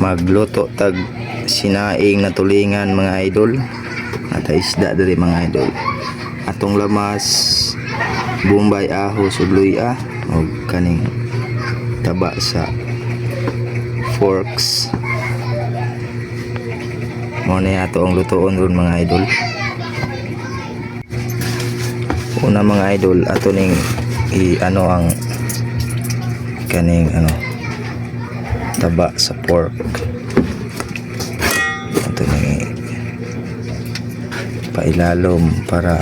magluto tag sinaing na tulingan mga idol at isda diri mga idol. Atong lamas Bombay ahos ug luya og kaning taba sa forks. Mo ni ato ang lutoon ron mga idol. Una mga idol ato ning ano ang kaning taba sa pork. Ato ning pailalom para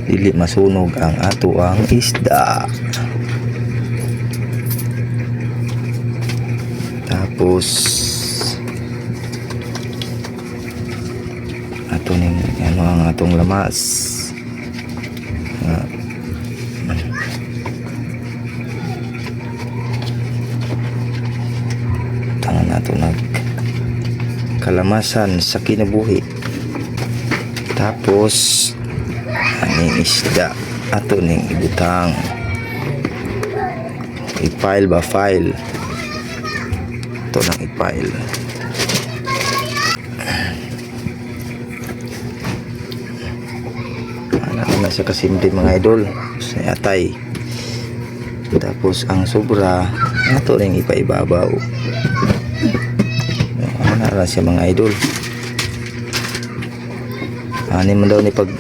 dili masunog ang ato ang isda. Tapos ato ning ang atong lamas. Tangan nato kalamasan sa kinabuhi. Tapos aning isda ato ning ibutang i-file ba file ito nang i-file. Ano na siya kasimple mga idol sa atay. Tapos ang sobra ato ning ipaibabaw. Ano na siya mga idol. Ani man daw ni pag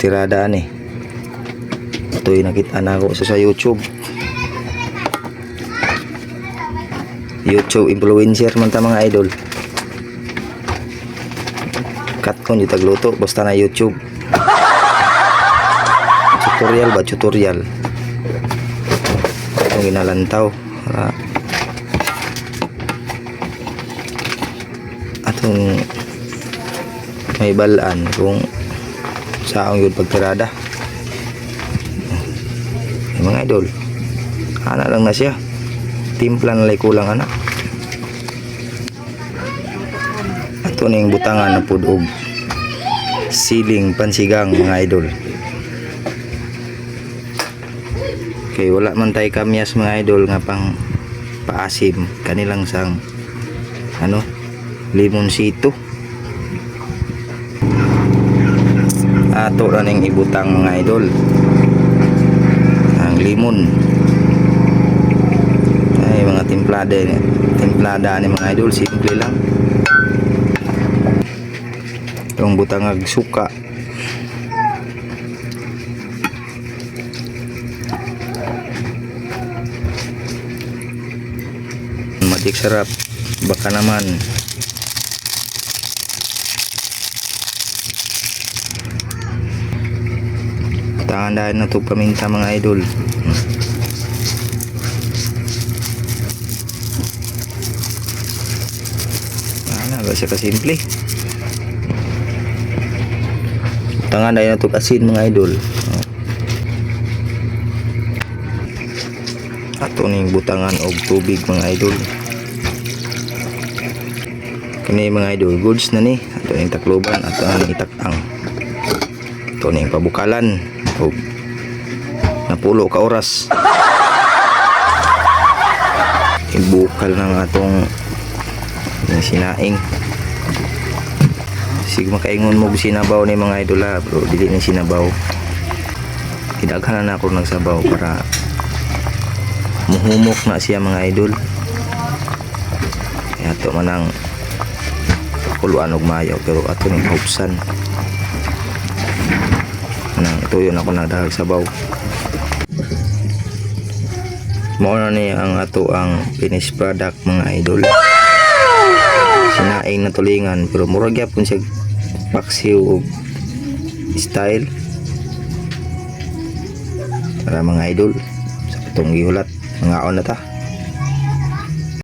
tirada ni. Ito'y nakita na ako sa YouTube. YouTube influencer man ta mga idol. Cut ko yung tagluto basta na YouTube. Tutorial ba? Tutorial. Itong ginalantaw. Atong may balaan kung saong yun pagtirada. Mga idol, ana lang na siya. Timpla na lay kulang ana. Ato ning butangan na pud og siling pansigang mga idol. Okay, wala man tay kamyas mga idol nga pang paasim kanilang sang limonsito. Ato na ning ibutang mga idol ang limon. Ay mga timplada ni mga idol, simple lang. Itong butang ag suka. Matik sarap baka naman. Tangan na ito paminta mga idol. Ba siya kasimple. Tangan na ito asin mga idol. Ato ning butangan og tubig mga idol. Kini mga idol goods na ni. Ato ning takloban, ato ning itakang. Ato ning pabukalan og napulo ka oras. Ibukal ng atong sinaing. Sige makaingon mo sinabaw ni mga idol bro, dili ni sinabaw. Kidaghan na ako ng sabaw para muhumok na siya mga idol. Kaya ito manang pakuluan og mayo pero ato ning hubsan. Nang tuyo na ako nagdahag sabaw. Mao na ni ang ato ang finished product mga idol. Sinaing na tulingan pero murag gyapon siya paksiw og style. Para mga idol sa katong gihulat mga on na ta.